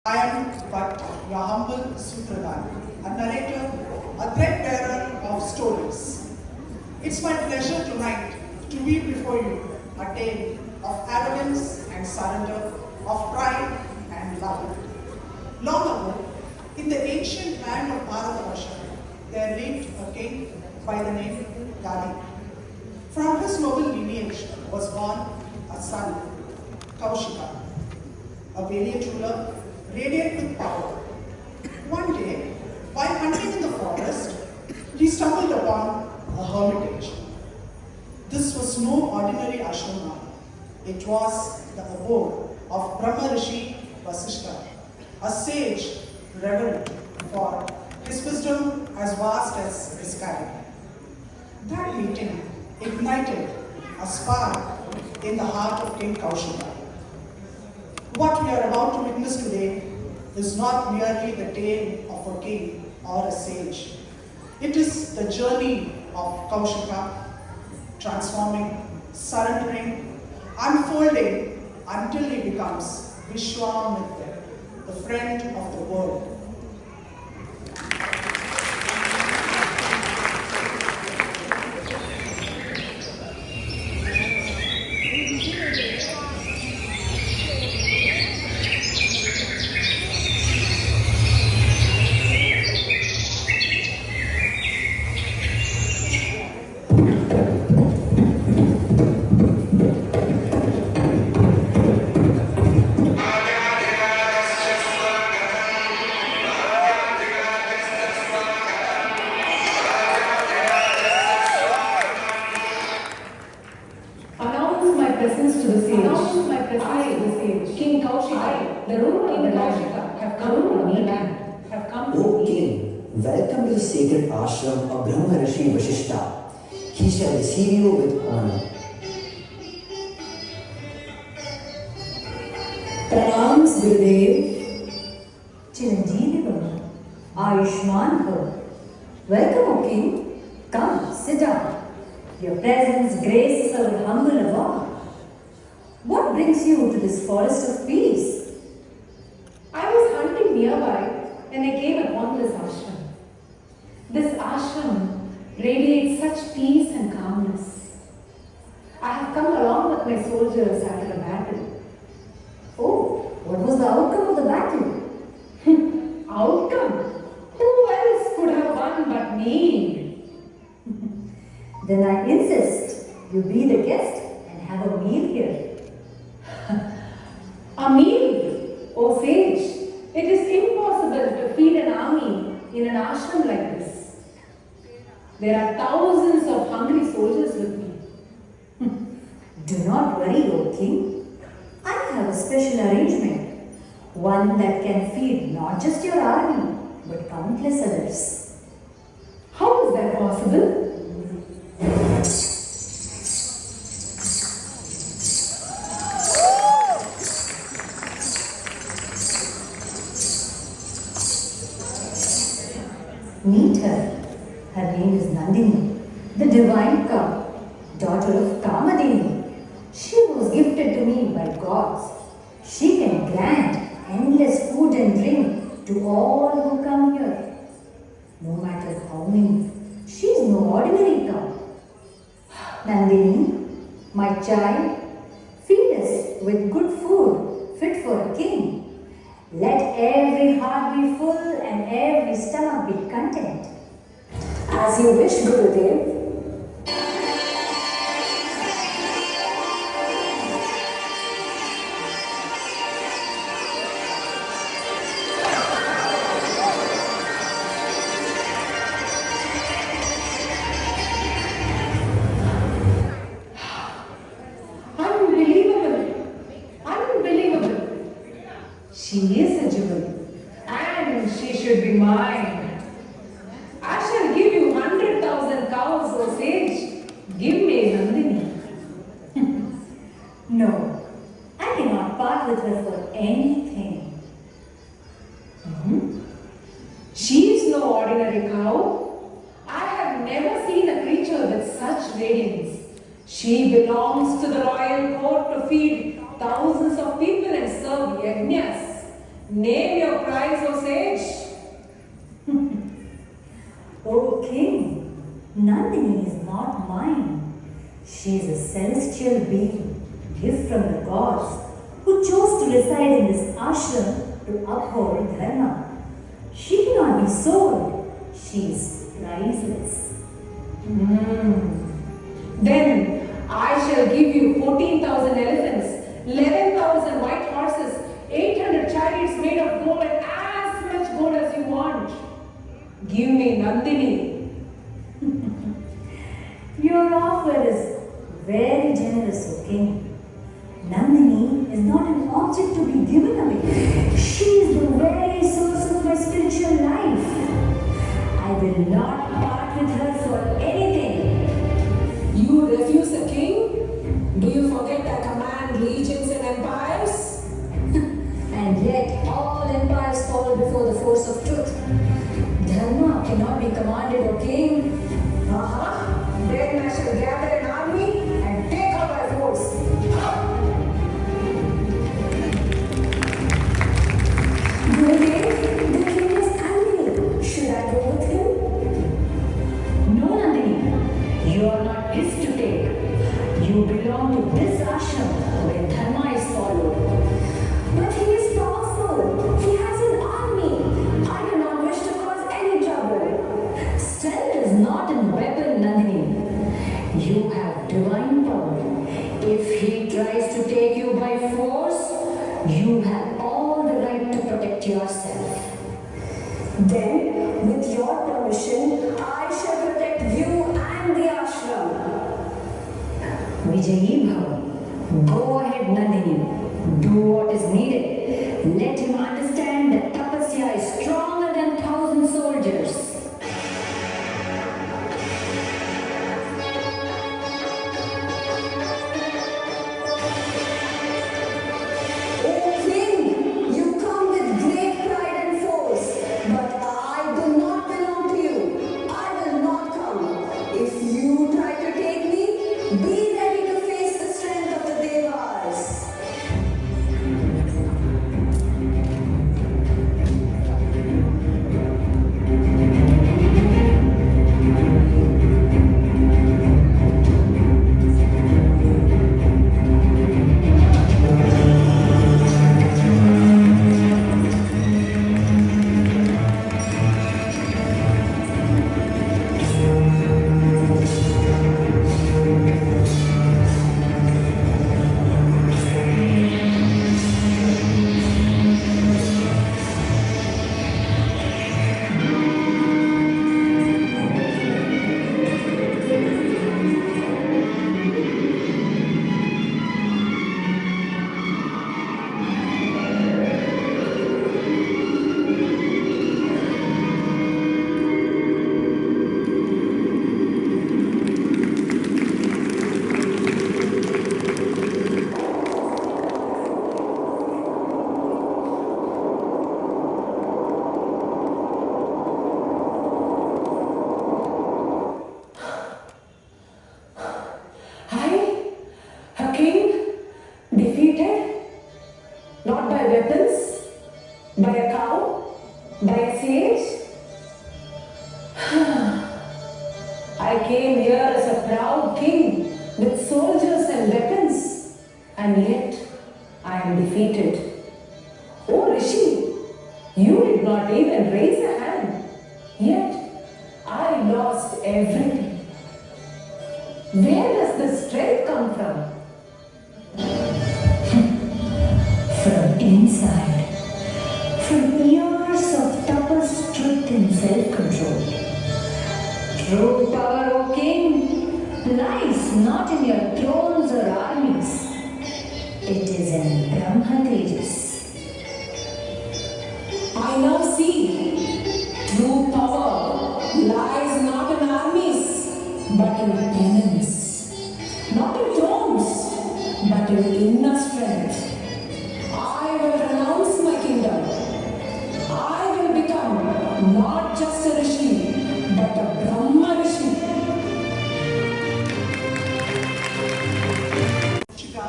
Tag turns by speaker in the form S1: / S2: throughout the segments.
S1: I am but your humble Sutradhar, a narrator, a thread-bearer of stories. It's my pleasure tonight to be before you a tale of arrogance and surrender, of pride and love. Long ago, in the ancient land of Bharatavarsha, there lived a king by the name Gali. From his noble lineage was born a son, Kaushika, a valiant ruler, radiant with power. One day, while hunting in the forest, he stumbled upon a hermitage. This was no ordinary ashrama. It was the abode of Brahma Rishi Vasishtha, a sage reverend for his wisdom as vast as the sky. That meeting ignited a spark in the heart of King Kaushika. What we are about to witness today is not merely the tale of a king or a sage. It is the journey of Kaushika, transforming, surrendering, unfolding until he becomes Vishwamitra, the friend of the world.
S2: Presence to the sage. Announce my presence to the sage. King Kaushika, the ruler of the Kaushika, have come to meet him. Have come to
S3: O
S2: meet
S3: king, welcome to the sacred ashram of Brahma Rishi Vasishtha. He shall receive you with honor.
S4: Pranams Gurudev, Chiranjeevi Bhava, Ayushman Bhava. Welcome, O king. Come, sit down. Your presence graces our humble abode. What brings you to this forest of peace?
S2: I was hunting nearby and I came upon this ashram. This ashram radiates such peace and calmness. I have come along with my soldiers after a battle.
S4: Oh, what was the outcome of the battle?
S2: Outcome? Who else could have won but me?
S4: Then I insist you be the guest and have a meal here.
S2: A meal? O sage, it is impossible to feed an army in an ashram like this. There are thousands of hungry soldiers with me.
S4: Do not worry, O king. I have a special arrangement. One that can feed not just your army, but countless others.
S2: How is that possible?
S4: Meet her. Her name is Nandini, the divine cow, daughter of Kamadini. She was gifted to me by gods. She can grant endless food and drink to all who come here. No matter how many, she is no ordinary cow. Nandini, my child, feed us with good food fit for a king. Let every heart be full and every stomach be content. As you wish, Gurudev.
S2: Unbelievable! Unbelievable! She is a jewel, and she should be mine. I shall give you 100,000 cows, O sage. Give me Nandini.
S4: No, I cannot part with her for anything.
S2: She is no ordinary cow. I have never seen a creature with such radiance. She belongs to the royal court to feed thousands of people and serve yajnas. Name your price, O sage.
S4: O king, Nandini is not mine. She is a celestial being, gift from the gods, who chose to reside in this ashram to uphold dharma. She cannot be sold. She is priceless.
S2: Then I shall give you 14,000 elephants, 11,000 white horses, 800 chariots made of gold, and as much gold as you want. Give me Nandini.
S4: Your offer is very generous, O king. Nandini is not an object to be given away. She is the very source of my spiritual life. I will not part with her for anything.
S2: You refuse a king? Do you forget I command legions and empires?
S4: And yet all empires fall before the force of truth. Dharma cannot be commanded, O king.
S2: Then I shall gather an army and take her by force.
S4: Gurudev, the king is angry. Should I go with him? No, Nandini. You are not his to take. You belong to this ashram where dharma is followed. But he is powerful. He has an army. I do not wish to cause any trouble. Strength is not a weapon, Nandini. You have divine power. If he tries to take you by force, you have all the right to protect yourself. Then, with your permission, I shall protect you and the ashram. Vijayi Bhava. Go ahead, Nandini. Do what is needed. Let him understand that tapasya is stronger than 1,000 soldiers. O king, you come with great pride and force, but I do not belong to you. I will not come. If you try to take me, be ready to face the strength of the devas.
S2: A king defeated, not by weapons, by a cow, by a sage. I came here as a proud king with soldiers and weapons, and yet I am defeated. Oh Rishi, you did not even raise a hand, yet I lost everything. Where does this strength come from?
S4: From inside, from years of tapas, truth and self-control. True power, O king, lies not in your thrones or armies. It is in Brahma Tejas.
S2: I now see true power lies not in armies, but in penance, not in thrones, but in inner strength. I will renounce my kingdom. I will become not just a rishi, but a Brahma rishi.
S1: Chika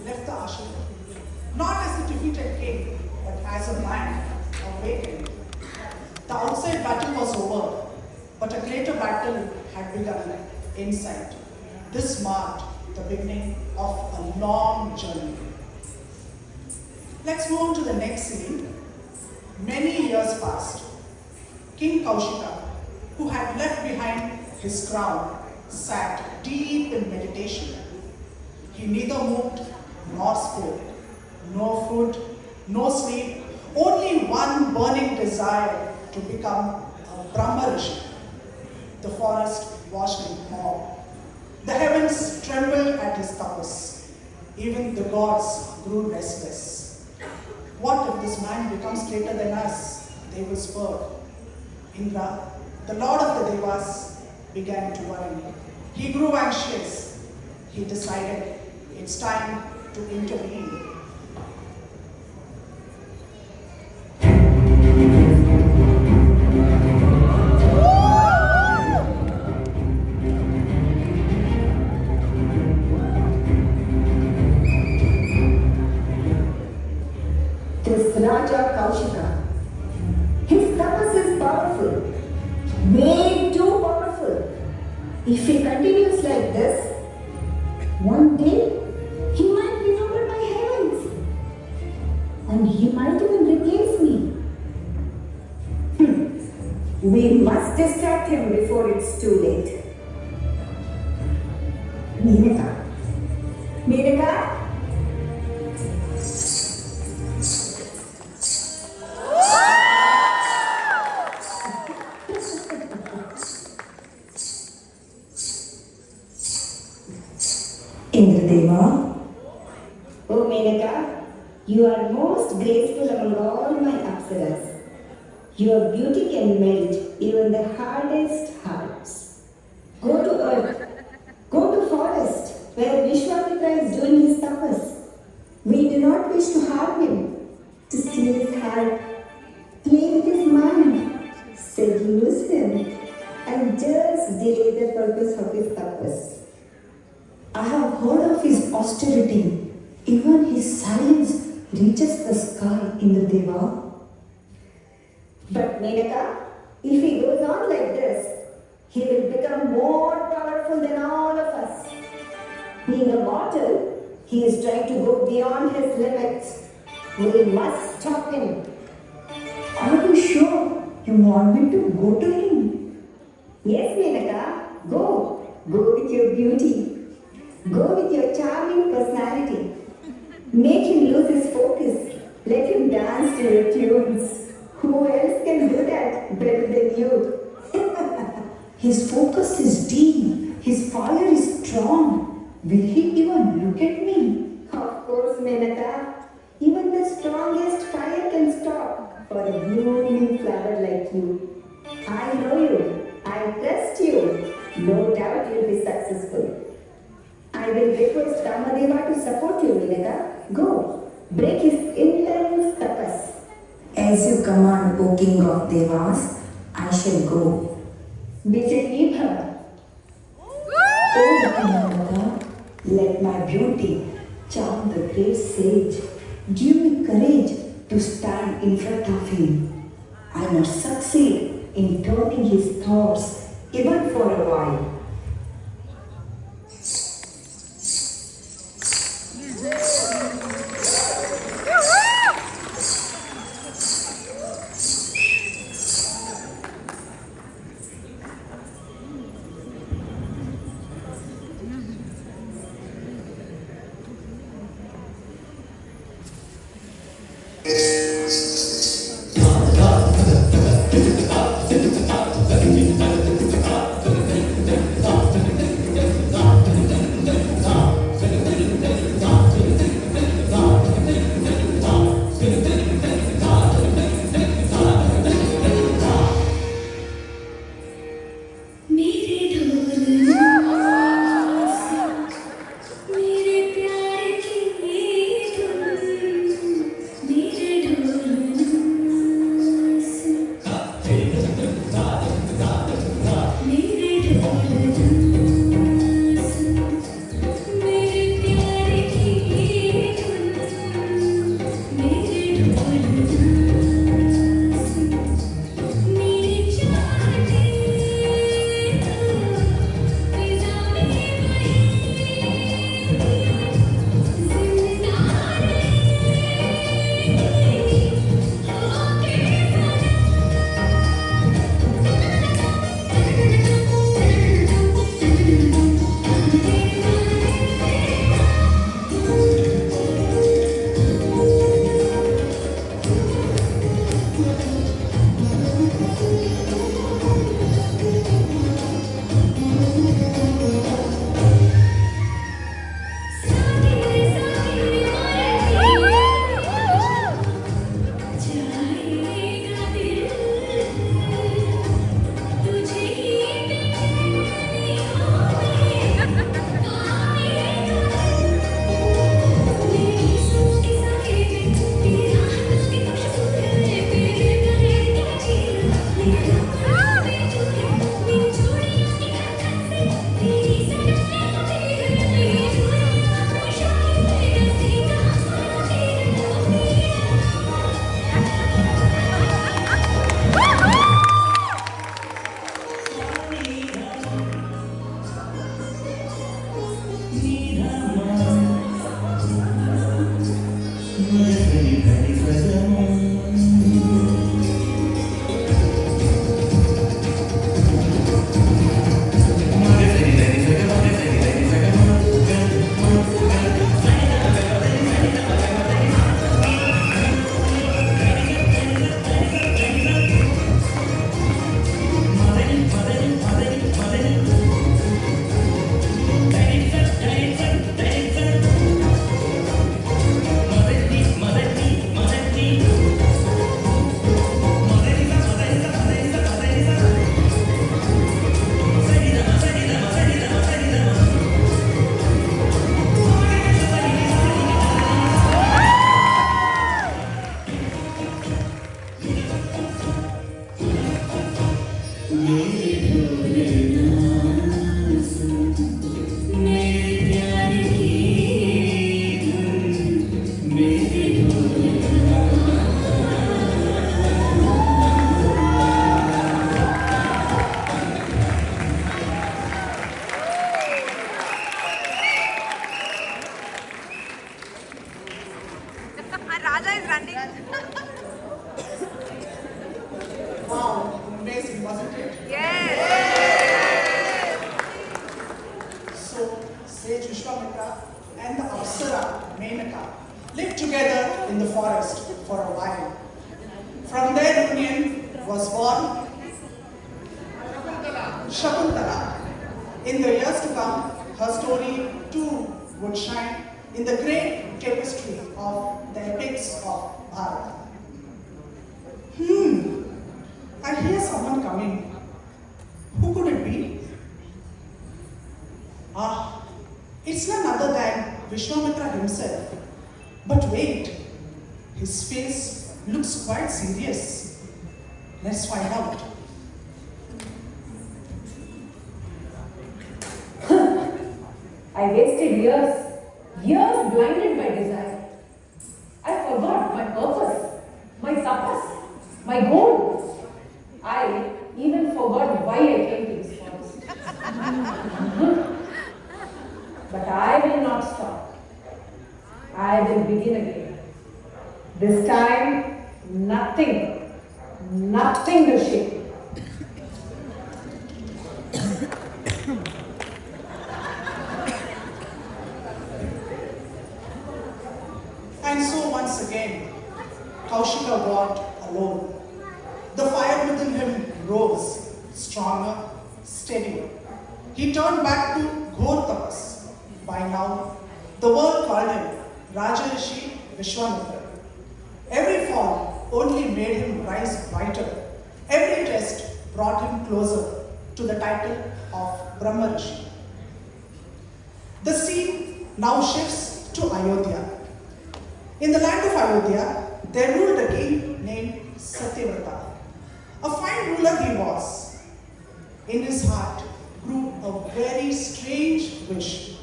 S1: left the ashram, not as a defeated king, but as a man awakened. The outside battle was over, but a greater battle had begun inside. This marked the beginning of a long journey. Let's move on to the next scene. Many years passed. King Kaushika, who had left behind his crown, sat deep in meditation. He neither moved nor spoke. No food, no sleep, only one burning desire to become a Brahma Rishi. The forest watched him awe. The heavens trembled at his tapas. Even the gods grew restless. What if this man becomes greater than us? They whispered. Indra, the lord of the Devas, began to worry. He grew anxious. He decided it's time to intervene.
S4: This Raja Kaushika, his tapas is powerful, way too powerful. If he continues like this, one day he might be numbered by heavens, and he might even replace me. We must distract him before it's too late. Menaka, Menaka. Indradeva. Oh, Menaka, you are most graceful among all my apsaras. Your beauty can melt even the hardest hearts. Go to earth, go to forest where Vishwamitra is doing his tapas. We do not wish to harm him, to steal his heart, play with his mind, seduce him, and just delay the purpose of his tapas. I have heard of his austerity. Even his silence reaches the sky in the Deva. But Menaka, if he goes on like this, he will become more powerful than all of us. Being a mortal, he is trying to go beyond his limits. We must stop him. Are you sure you want me to go to him? Yes, Menaka, go. Go with your beauty. Go with your charming personality. Make him lose his focus. Let him dance to your tunes. Who else can do that better than you? His focus is deep. His fire is strong. Will he even look at me? Of course, Menaka. Even the strongest fire can stop for a blooming flower like you. I know you. I trust you. No doubt you'll be successful. I will request Kamadeva to support you, Menaka. Go. Break his intense tapas. As you command, O King of Devas, I shall go. Vijay Bhava. Oh, Kamadeva, let my beauty charm the great sage. Give me courage to stand in front of him. I must succeed in turning his thoughts even for a while.
S5: Raja is running.
S1: Wow, amazing, wasn't it?
S5: Yes.
S1: So, Sage Vishwamitra and the Apsara, Menaka, lived together in the forest for a while. From their union was born Shakuntala. In the years to come, her story too would shine in the great tapestry of the epics of Bharata. I hear someone coming. Who could it be? It's none other than Vishwamitra himself. But wait, his face looks quite serious. Let's find out.
S2: I wasted years blinded by desire. I forgot my purpose, my tapas, my goal. I even forgot why I came to this forest. But I will not stop. I will begin again. This time, nothing will shake me.
S1: And so once again, Kaushika walked alone. The fire within him rose, stronger, steadier. He turned back to Ghor Tapas. By now, the world called him Rajarishi Vishwamitra. Every fall only made him rise brighter. Every test brought him closer to the title of Brahma Rishi. The scene now shifts to Ayodhya. In the land of Ayodhya, there ruled a king named Satyavrata. A fine ruler he was. In his heart grew a very strange wish.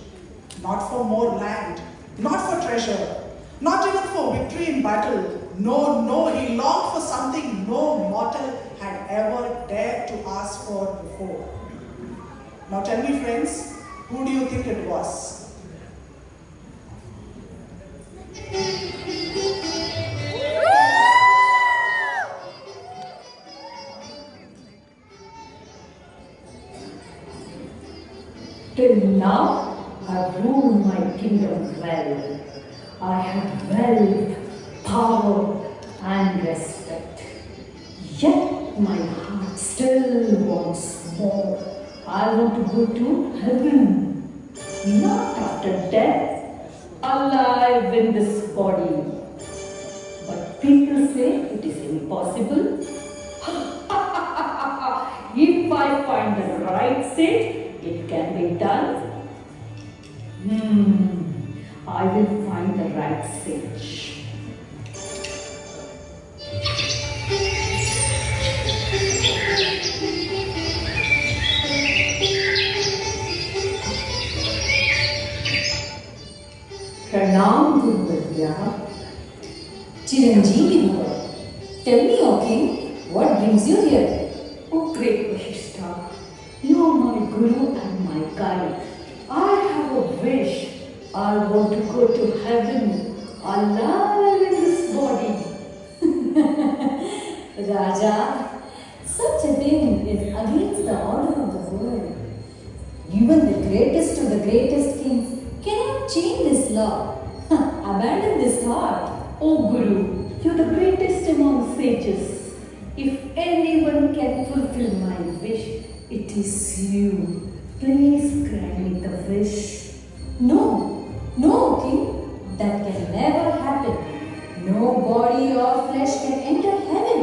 S1: Not for more land, not for treasure, not even for victory in battle. No, he longed for something no mortal had ever dared to ask for before. Now tell me, friends, who do you think it was?
S2: Till now, I ruled my kingdom well. I had wealth, power, and respect.
S4: Yet my heart still wants more. I want to go to heaven, not after death, alive in this body. But people say it is impossible. If I find the right seat, it can be done. I will find the right sage. Pranam Guruvarya. Chiranjeevi Bhava. Tell me, O king, what brings you here? Oh great Vashishta, you are my guru and my guide. I have a wish. I want to go to heaven, alive in this body. Raja, such a thing is against the order of the world. Even the greatest of the greatest kings cannot change this law. Abandon this thought. O Guru, you are the greatest among sages. If anyone can fulfill my wish, it is you. Please grant me the wish. No, king, that can never happen. No body or flesh can enter heaven.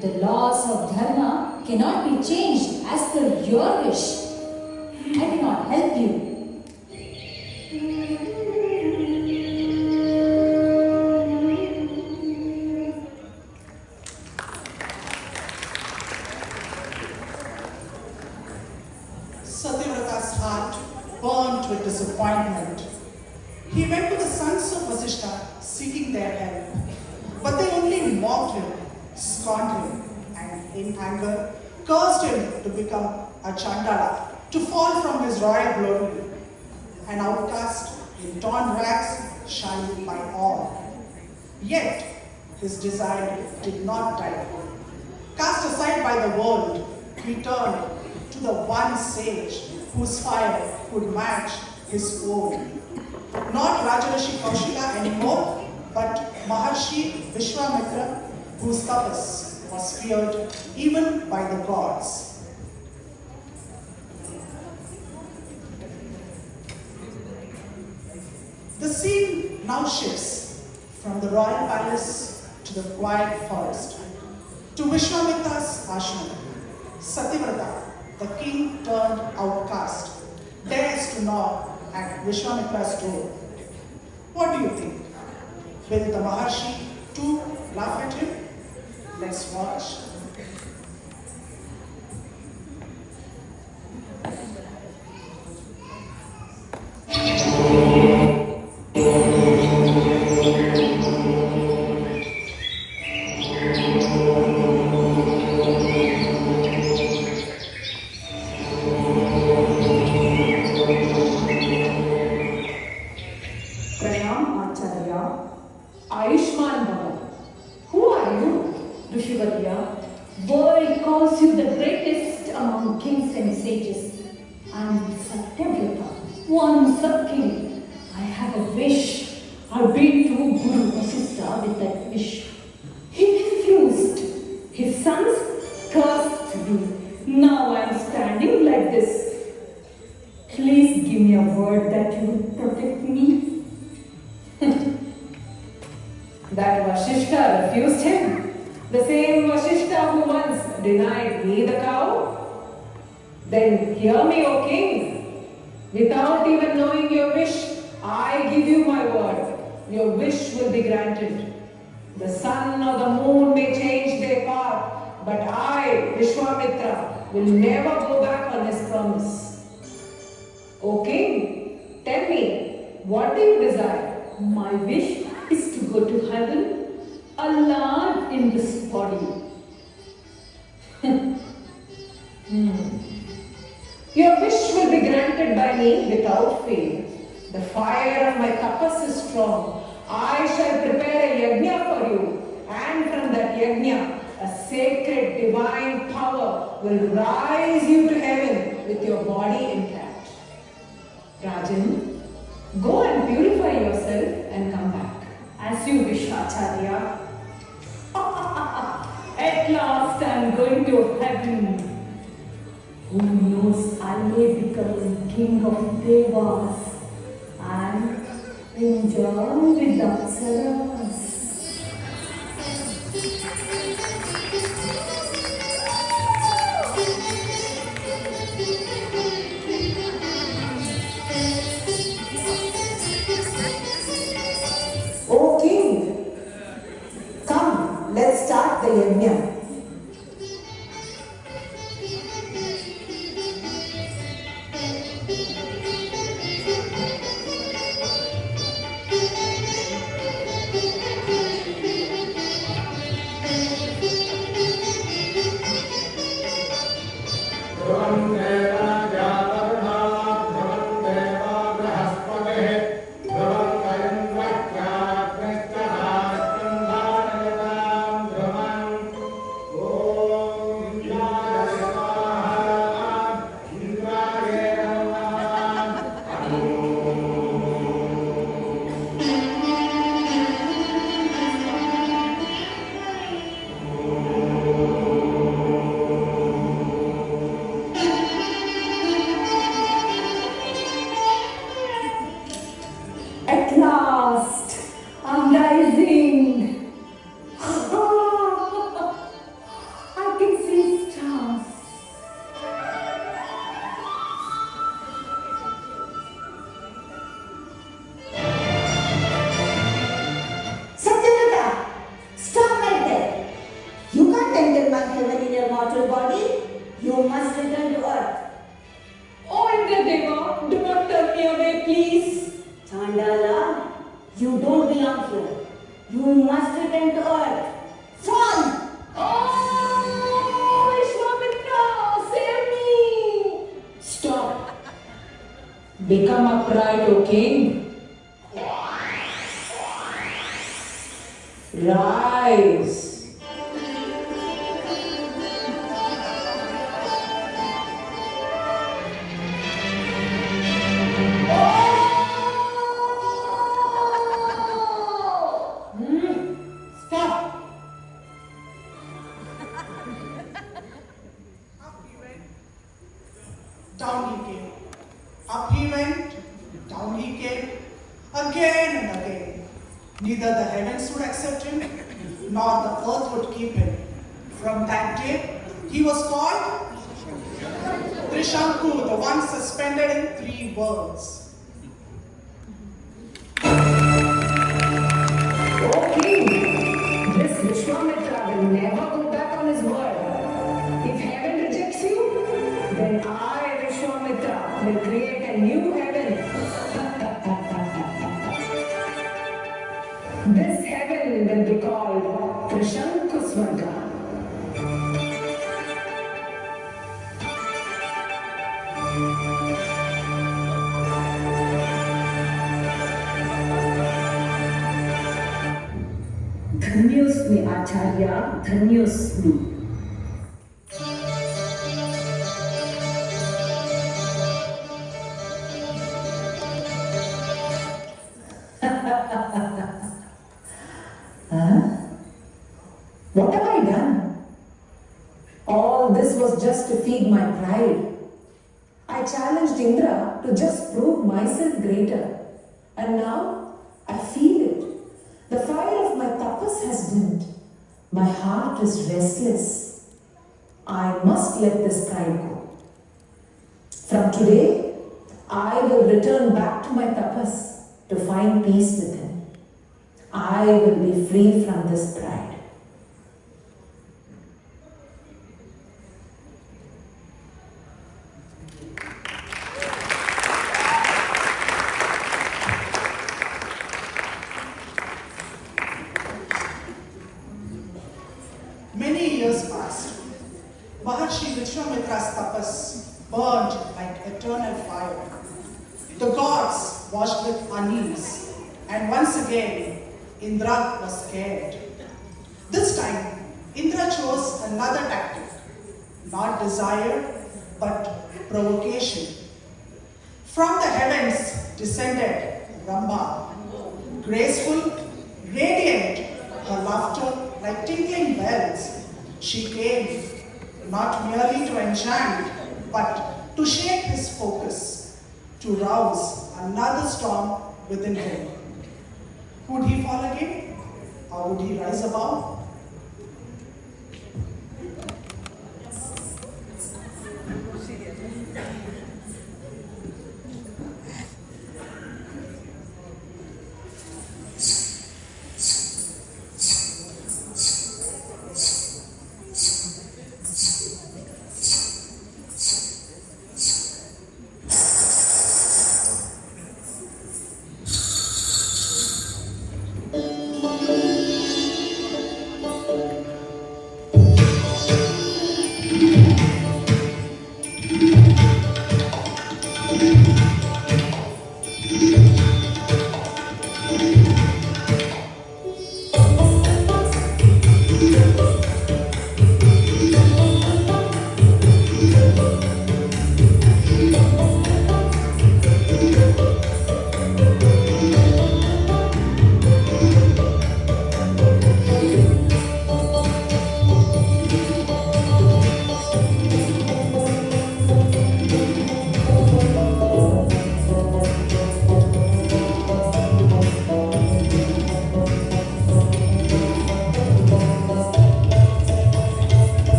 S4: The laws of dharma cannot be changed as per your wish. I cannot help you.
S1: Satyavrata's heart burned with disappointment. He went to the sons of Vasishtha seeking their help, but they only mocked him, scorned him, and in anger cursed him to become a Chandala, to fall from his royal glory, an outcast in torn rags, shunned by all. Yet his desire did not die. Cast aside by the world, he turned to the one sage whose fire could match his own. Not Rajarashi Kaushika anymore, but Maharshi Vishwamitra, whose tapas was feared even by the gods. The scene now shifts from the royal palace to the quiet forest, to Vishwamitra's ashram. Satyavrata, the king turned outcast, dares to knock at Vishwamitra's door. What do you think? Will the Maharshi too laugh at him? Let's watch.
S2: Pranam Acharya, Ayushman Bhava. Who are you, Rishivarya?
S4: World calls you the greatest among kings and sages. I am Satyavrata, one sub-king. I have a wish. I've been to Guru Vasishtha with that wish. He refused. His sons cursed me. Now I am standing like this. Please give me a word that you will protect me.
S2: That Vasishtha refused him. The same Vasishtha who once denied me the cow. Then hear me, O king. Without even knowing your wish, I give you my word. Your wish will be granted. The sun or the moon may change their path, but I, Vishwamitra, will never go back on his promise. O king, tell me, what do you desire?
S4: My wish is to go to heaven alive in this body.
S2: Your wish will be granted by me without fail. The fire of my tapas is strong. I shall prepare a yajna for you, and from that yajna, a sacred divine power will rise you to heaven with your body intact. Rajan, go and purify yourself and come back.
S4: As you wish, Acharya.
S2: At last, I'm going to heaven. Who knows, I may become king of Devas and enjoy with the Apsaras.
S6: O king, come, let's start the yajna.
S2: At last, I'm rising. I can see stars.
S6: Satyavata, stop right there. You can't enter my heaven in your mortal body. You must return to earth.
S2: Oh, Indradeva, do not turn me away, please.
S6: Chandala, you don't belong here. You must return to earth. Fall!
S2: Oh, Vishwamitra, save me! Stop. Become upright, O king. Rise. Stop.
S1: Up he went, down he came. Up he went, down he came, again and again. Neither the heavens would accept him, nor the earth would keep him. From that day, he was called Trishanku, the one suspended in 3 worlds.
S2: O king, this Vishwamitra will never go back on his word. If heaven rejects you, then I, Vishwamitra, will create a new heaven. This heaven will be called Trishanku Swarga. धन्योस्मि Acharya धन्योस्मि
S6: What have I done? All this was just to feed my pride. I challenged Indra to just prove myself greater. And now I feel it. The fire of my tapas has dimmed. My heart is restless. I must let this pride go. From today, I will return back to my tapas to find peace within. I will be free from this pride.
S1: Many years passed. Maharshi Vishwamitra's tapas burned like eternal fire. The gods watched with unease, and once again, Indra was scared. This time, Indra chose another tactic, not desire, but provocation. From the heavens descended Ramba, graceful, radiant, her laughter like tinkling bells. She came not merely to enchant, but to shape his focus, to rouse another storm within him. Would he fall again, or would he rise above?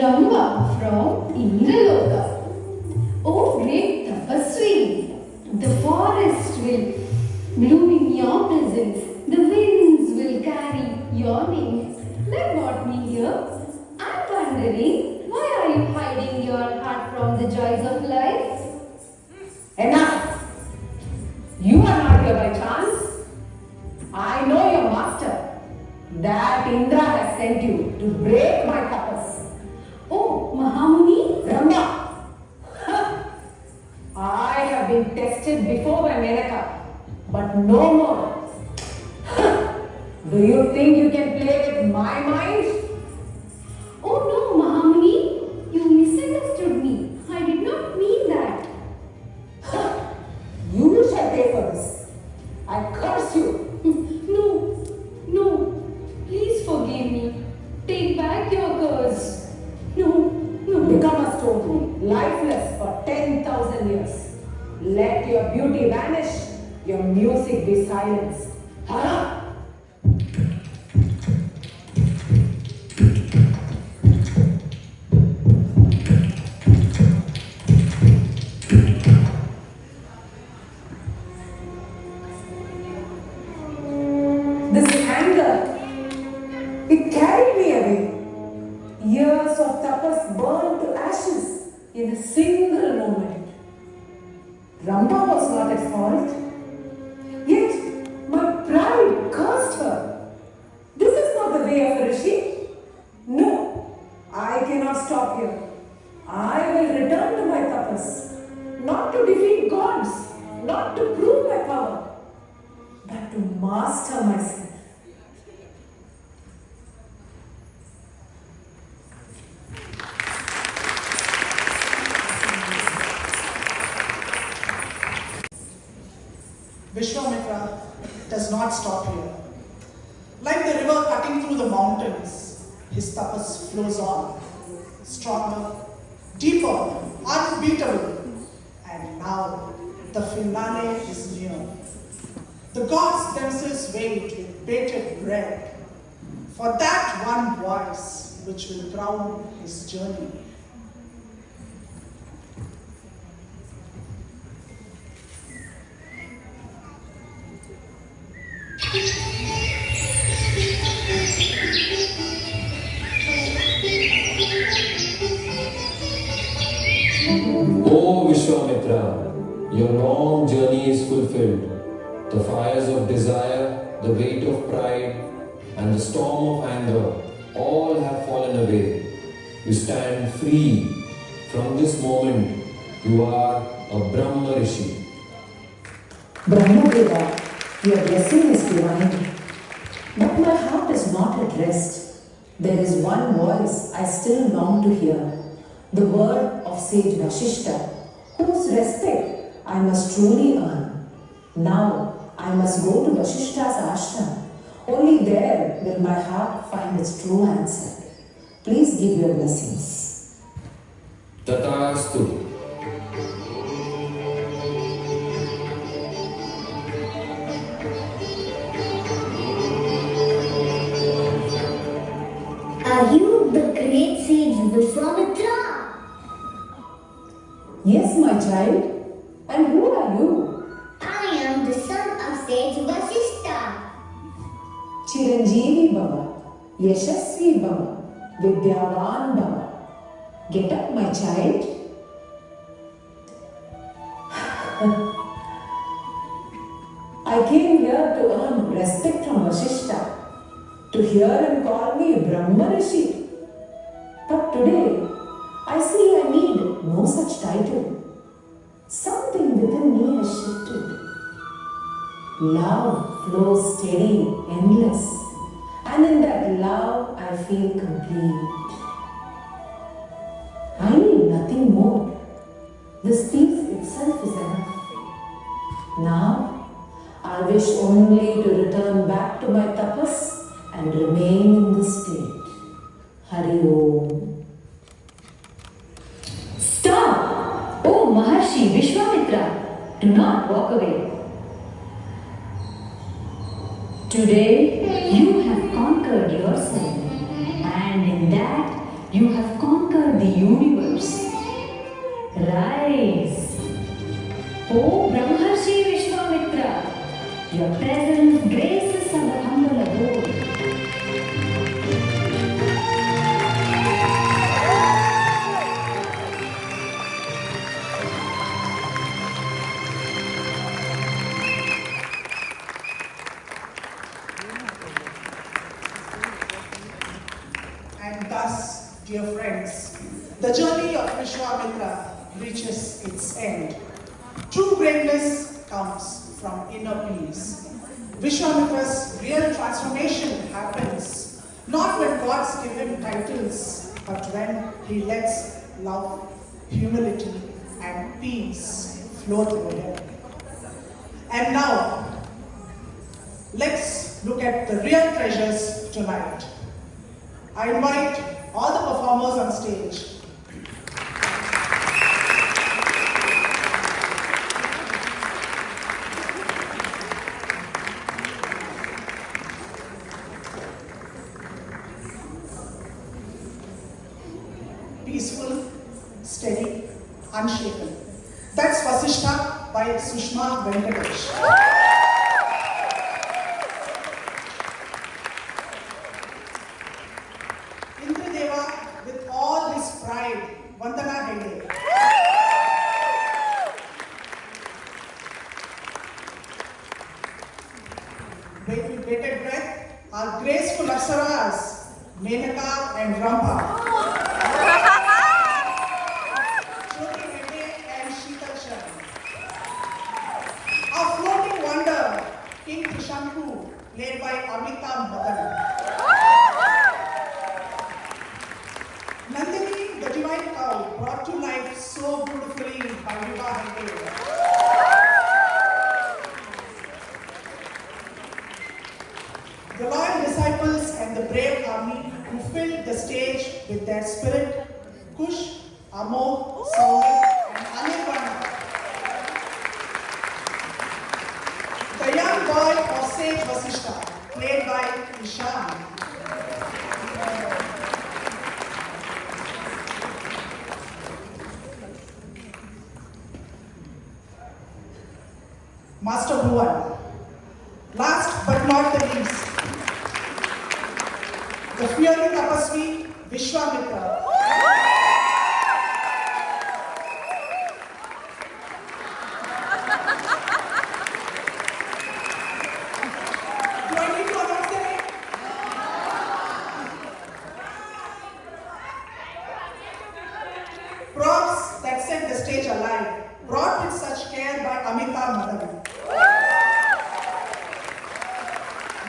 S4: Ramba from Indraloka. Oh great Tapasvi, the forest will bloom in your presence, the winds will carry your name. Then what me here? I'm wondering, why are you hiding your heart from the joys of life?
S6: Enough! You are not here by chance. I know your master. That Indra has sent you to break my tapas.
S4: Oh, Mahamuni?
S6: Ramba! I have been tested before by Menaka, but no more. Do you think you can play with my mind?
S4: Oh no, Mahamuni, you misunderstood me. I did not mean that.
S6: You shall pay for this. I curse you.
S4: No, please forgive me. Take back your curse. No.
S6: Become a stone, lifeless for 10,000 years. Let your beauty vanish, your music be silenced. Huh? This anger, it carried me away. Years of tapas burned to ashes in a single moment. Ramba was not at fault. Yet my pride cursed her. This is not the way of a rishi. No, I cannot stop here. I will return to my tapas, not to defeat gods, not to prove my power, but to master myself.
S1: Vishwamitra does not stop here. Like the river cutting through the mountains, his tapas flows on, stronger, deeper, unbeatable. And now the finale is near. The gods themselves wait with bated breath for that one voice which will crown his journey.
S7: O Vishwamitra, your long journey is fulfilled. The fires of desire, the weight of pride, and the storm of anger all have fallen away. You stand free. From this moment, you are a Brahma Rishi.
S6: Brahmadeva, your blessing is divine. But my heart is not at rest. There is one voice I still long to hear. The word of sage Vashishta, whose respect I must truly earn. Now I must go to Vashishta's ashram. Only there will my heart find its true answer. Please give your blessings.
S7: Tathastu.
S8: Are you the great sage Vishwamitra?
S6: Yes, my child. And who are you?
S8: I am the son of sage Vasishta.
S6: Chiranjeevi Baba, Yashasvi Baba, Vidyavan Baba. Get up, my child. I came here to earn respect from Vashishta, to hear and call me Brahma Rishi. But today, I see I need no such title. Something within me has shifted. Love flows steady, endless, and in that love I feel complete. I need nothing more. This peace itself is enough. Now, I wish only to return back to my tapas and remain in this state. Hari Om.
S4: Stop! Oh Maharshi Vishwamitra, do not walk away. Today you have conquered yourself, and in that you have conquered the universe. Rise! Oh Brahmarshi Vishwamitra, your presence graces our humble abode.
S1: And thus, dear friends, the journey of Vishwamitra reaches its end. True greatness comes from inner peace. Vishwamitra's real transformation happens not when gods give him titles, but when he lets love, humility, and peace flow through him. And now, let's look at the real treasures tonight. I invite all the performers on stage. Peaceful, steady, unshaken. That's Vasishta by Sushma Venkatesh. Indradeva with all his pride, Vandana Hegde. With bated breath, our graceful Apsaras, Menaka and Ramba. Jyoti Hegde and Sheetal Sharan. Our floating wonder, King Trishanku, played by Amitabh Bachchan. Nandini, the divine cow, brought to life so beautifully by Vibha Hegde. The loyal disciples and the brave army who filled the stage with their spirit, Kush, Amol, Saumik, and Anirvana. The young boy of sage Vasishta, played by Ishan. Master Bhuvan. Last but not the least, the fearing Tapasvi Vishwamitra. stage alive, brought with such care by Amita Madan.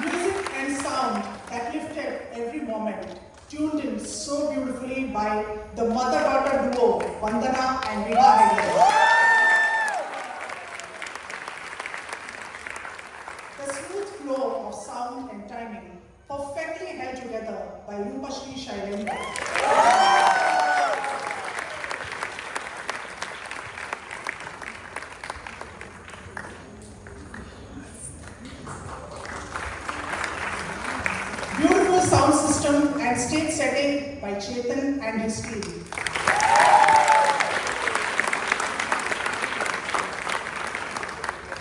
S1: Music and sound that lifted every moment, tuned in so beautifully by the mother-daughter duo, Vandana and Viva Hegde. The smooth flow of sound and timing, perfectly held together by Rupashri Shailendra. Beautiful sound system and stage setting by Chetan and his team.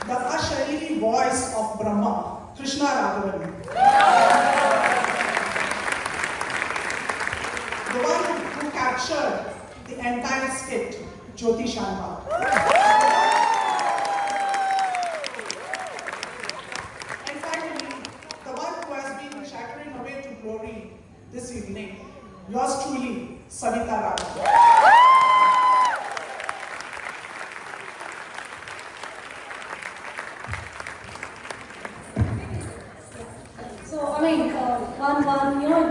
S1: The Ashariri voice of Brahma, Krishna Raghavan. The one who captured the entire skit, Jyoti Sharma. And finally, the one who has been chattering away to glory this evening, yours truly, Savita Rao.
S9: So, I mean, you know,